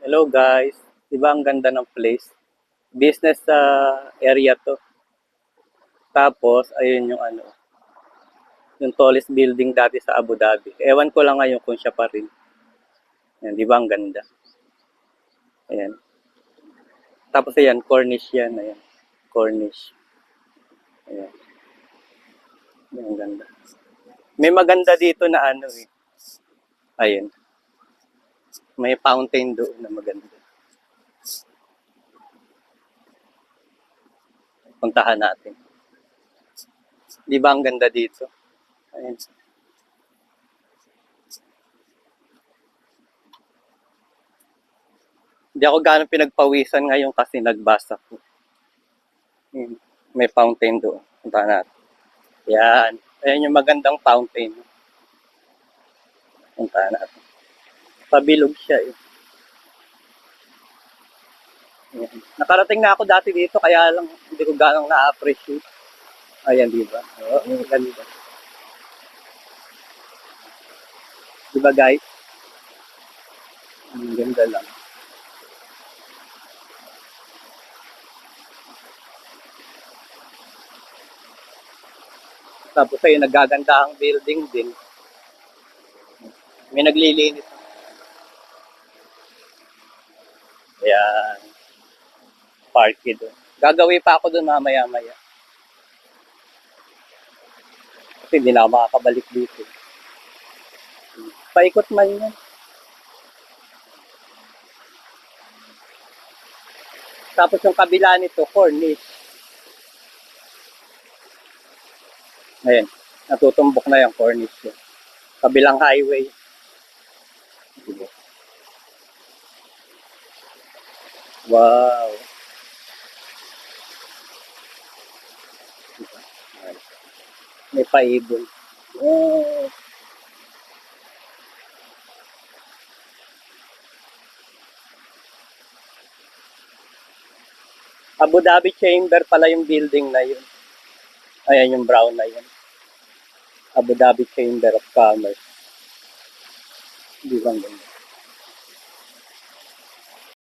Hello guys, di ba ang ganda ng place? Business area to. Tapos, ayun yung yung tallest building dati sa Abu Dhabi. Ewan ko lang ngayon kung siya pa rin. Ayan, di ba ang ganda? Ayan. Tapos ayan, Corniche yan. Ayan. Corniche. Ayan. Ayan, ang ganda. May maganda dito na Ayan. May fountain doon na maganda. Puntahan natin. Di ba ang ganda dito? Ayan. Hindi ako gaano pinagpawisan ngayon kasi nagbasa ko. Ayan. May fountain doon. Puntahan natin. Yan. Ayan yung magandang fountain. Puntahan natin. Pabilog siya eh. Ayan. Nakarating na ako dati dito kaya lang hindi ko ganong na-appreciate. Ayan, di ba? Oo, ganda. Di ba guys? Ang ganda lang. Tapos ayun, nagaganda ang building din. May naglilinis. Ayan. Parky doon. Gagawin pa ako doon mamaya-maya. Kasi hindi na ako makakabalik dito. Paikot man yan. Tapos yung kabila nito, Corniche. Ayan. Natutumbok na yung Corniche. Kabilang highway. Wow. May paibon. Oh. Abu Dhabi Chamber pala yung building na yun. Ayan yung brown na yun. Abu Dhabi Chamber of Commerce. Di ba ang ganda?